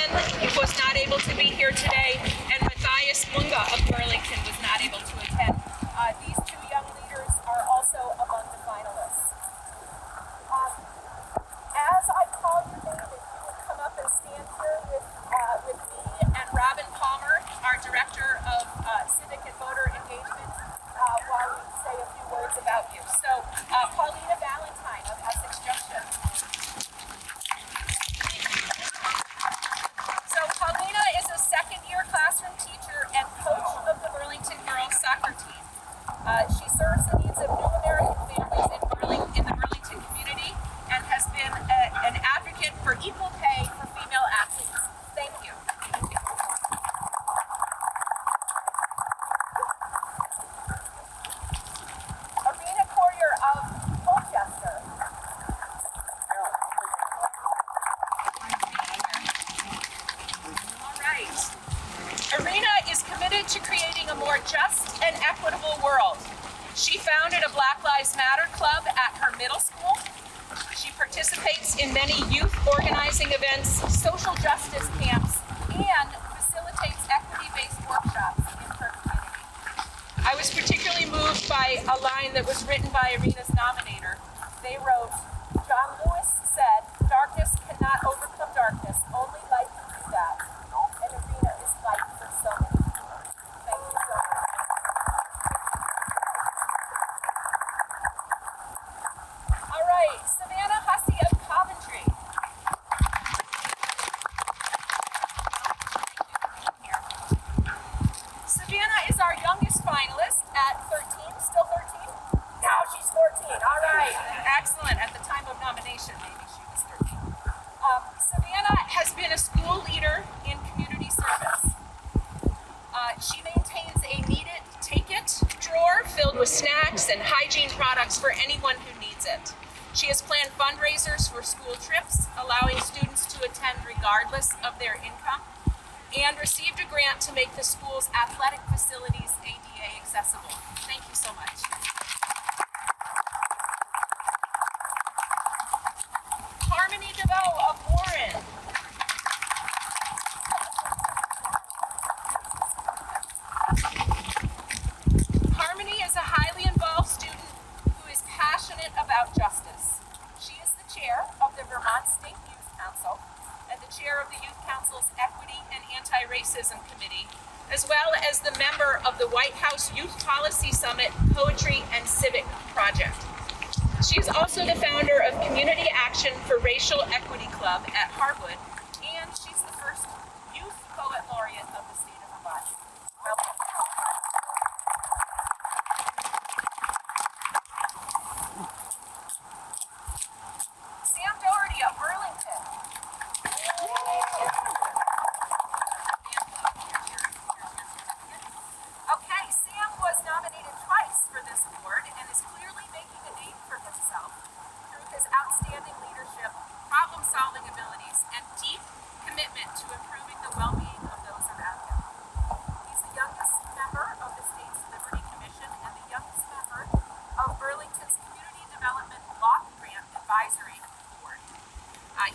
Copeland was not able to be here today, and Matthias Munga of Burlington was not able to attend. These two young leaders are also among the finalists. As I call your name, if you would come up and stand here with me and Robin Palmer, our Director of Civic and Voter Engagement, while we say a few words about you. So, Paulina Valentine of Essex Junction. So, Paulina is a second-year classroom teacher and coach of the Burlington girls soccer team. She serves the needs of new American families in the Burlington community and has been an advocate for equal pay for female athletes. Thank you. Arena Courier of Colchester. All right. Arena is committed to creating a more just and equitable world. She founded a Black Lives Matter club at her middle school. She participates in many youth organizing events, social justice camps, and facilitates equity-based workshops in her community. I was particularly moved by a line that was written by Arena's nominator. They wrote, "John Lewis said, 'Darkness cannot overcome darkness, only light can do that.' And Arena is light for so many people." Thank you so much. All right, Savannah Hussey of Coventry. Savannah is our youngest finalist at 13, still 13? No, she's 14, all right. Excellent, at the time of nomination, maybe she was 13. Savannah has been a school leader in community service. She maintains a need it, take it drawer filled with snacks and hygiene products for anyone who needs it. She has planned fundraisers for school trips, allowing students to attend regardless of their income, and received a grant to make the school's athletic facilities ADA accessible. Thank you so much. Harmony DeVoe of Warren. Harmony is a highly involved student who is passionate about justice. She is the chair of the Vermont State Youth Council and the chair of the Youth Council's Equity and Anti-Racism Committee, as well as the member of the White House Youth Policy Summit Poetry and Civic Project. She is also the founder of Community Action for Racial Equity Club at Harwood, and she's the first youth poet laureate of the state of Vermont. Welcome. Sam Doherty of Burlington. Okay, Sam was nominated twice for this award and is clearly making a name for himself through his outstanding leadership, problem-solving abilities, and deep commitment to improving the well-being of those around him. He's the youngest member of the state's Liberty Commission and the youngest member of Burlington's Community Development Block Grant Advisory Board.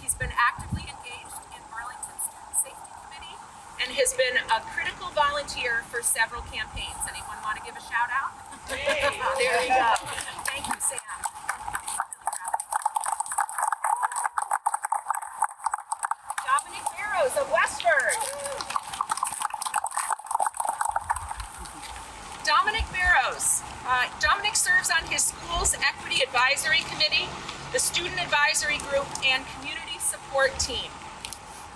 He's been actively engaged in Burlington's Student Safety Committee and has been a critical volunteer for several campaigns. Anyone want to give a shout out? Hey. There you go. Thank you, Sam. Dominic Barrows of Westford. Dominic Barrows. Dominic serves on his school's Equity Advisory Committee, the Student Advisory Group, and Community Support Team.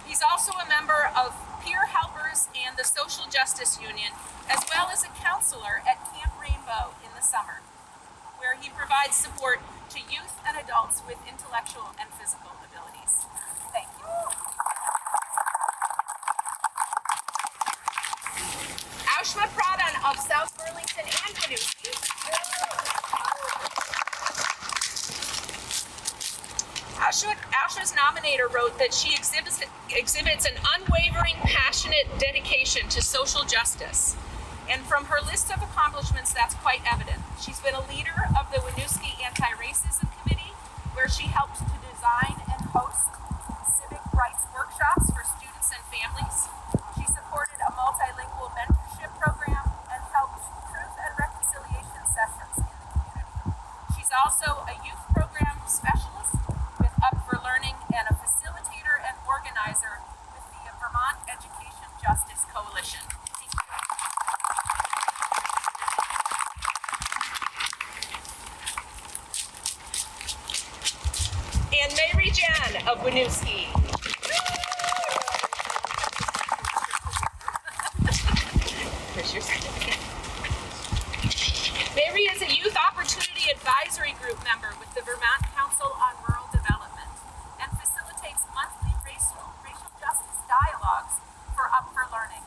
He's also a member of Peer Helpers and the Social Justice Union, as well as a counselor at Camp Rainbow in the summer, where he provides support to youth and adults with intellectual and physical abilities. Thank you. Aushma Pradhan of South Burlington and Winooski. Aushma's nominator wrote that she exhibits an unwavering, passionate dedication to social justice. And from her list of accomplishments, that's quite evident. She's been a leader of the Winooski Anti-Racism Committee, where she helped to design and host civic rights workshops for students and Winooski. Here's your certificate. Mary is a Youth Opportunity Advisory Group member with the Vermont Council on Rural Development and facilitates monthly racial justice dialogues for Up for Learning.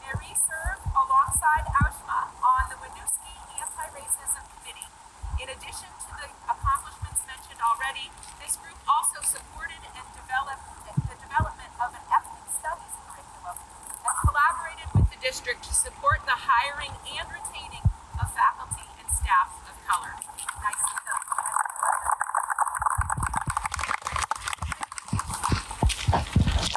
Mary served alongside Aushma on the Winooski Anti-Racism Committee. In addition to the accomplishments mentioned already, this group also supported and developed the development of an ethnic studies curriculum and collaborated with the district to support the hiring and retaining of faculty and staff of color. Nicely done.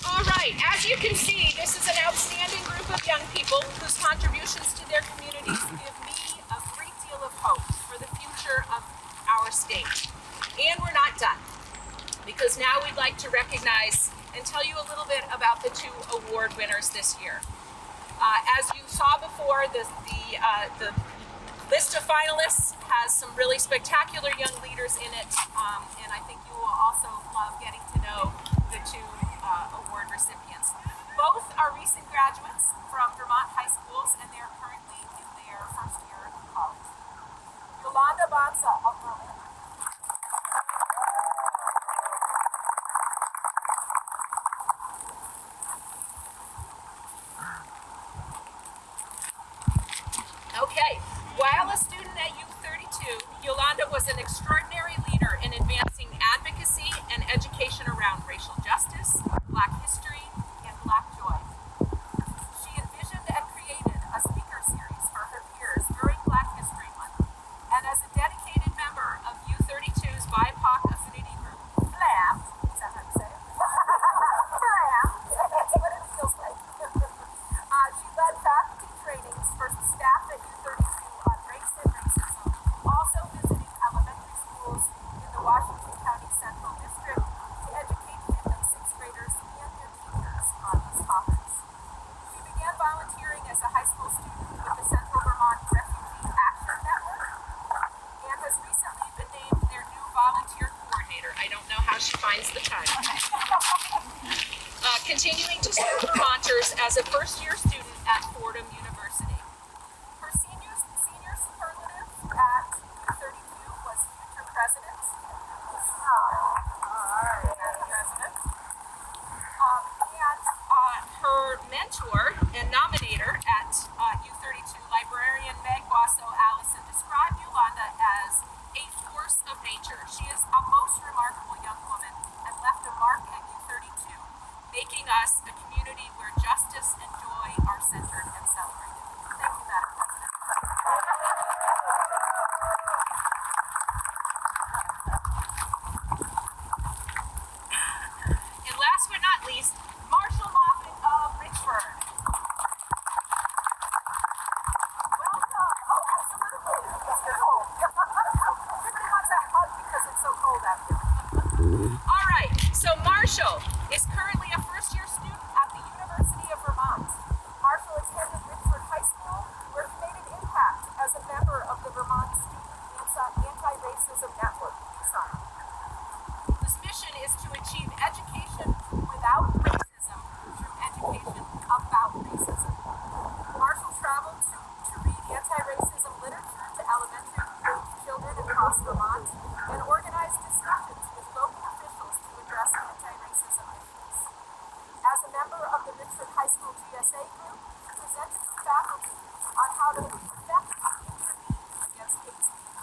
All right, as you can see, this is an outstanding group of young people whose contributions to their communities give me a great deal of hope for the future of our state. And we're not done, because now we'd like to recognize and tell you a little bit about the two award winners this year. As you saw before, the list of finalists has some really spectacular young leaders in it, and I think you will also love getting to know the two award recipients. Both are recent graduates from Vermont high schools, and they're currently in their first year of college. Yolanda Banza of Berlin. Okay, while a student at U32, Yolanda was an extraordinary leader in advancing advocacy and education around racial justice, Black history, and Black joy. She envisioned and created a speaker series for her peers during Black History Month, and as a dedicated member of U32's BIPOC affinity group, BLAM, is that how you say it? BLAM, that's what it feels like. She led faculty trainings for staff at U32 on race and racism, also visiting elementary schools in the Washington County Central District to educate 5th and 6th graders and their teachers on these topics. She began volunteering as a high school student with the Central Vermont Refugee Action Network and has recently been named their new volunteer coordinator. I don't know how she finds the time. Continuing to serve Vermonters as a first-year student at Fordham University. Her senior superlative at U32 was future president. And her mentor and nominator at U32, librarian Meg Wasso-Allison, described Yolanda as a force of nature. She is a most remarkable young woman and left a mark at U32, making us a community where justice and joy are centered and celebrated. Thank you, Madam President. And last but not least, Marshall Moffitt of Richford. Welcome. Oh, absolutely. It's cold. Everybody wants a hug because it's so cold out here. All right, so Marshall is currently a first-year student at the University of Vermont. Marshall attended Richford High School, where he made an impact as a member of the Vermont Student Anti-Racism Network, VSAN, whose mission is to achieve education without racism through education about racism. Marshall traveled to read anti-racism literature to elementary age children across Vermont and organized discussions with local officials to address anti-racism issues. As a member of the Richford High School GSA group, he presented to faculty on how to effectively intervene against hate speech.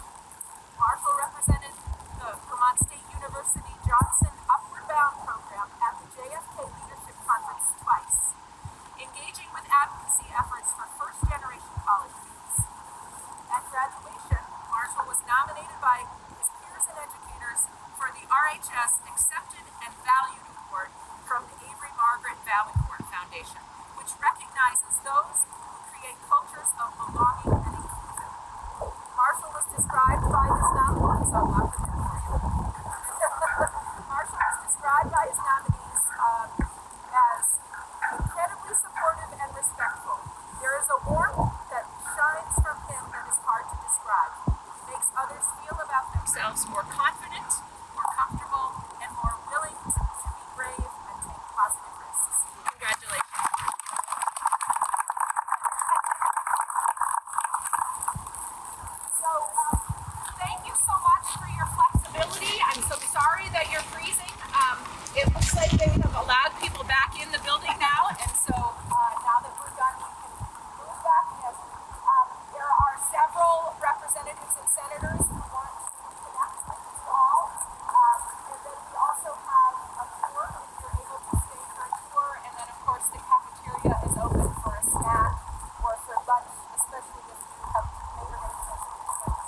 Marshall represented the Vermont State University Johnson Upward Bound program at the JFK Leadership Conference twice, engaging with advocacy efforts for first-generation college students. At graduation, Marshall was nominated by his peers and educators for the RHS Accepted and Valued Award from the Avery Margaret Valancourt Foundation, which recognizes those who create cultures of belonging and inclusion. Marshall was described by his nominees. Marshall was described by his nominees as incredibly supportive and respectful. There is a warmth that shines from him that is hard to describe. He makes others feel about themselves more confident, more comfortable, and more willing to course, the cafeteria is open for a snack or for lunch, especially if you have neighborhoods that's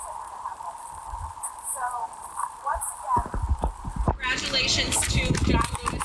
safer to have lunch. So, once again, congratulations to John Lewis.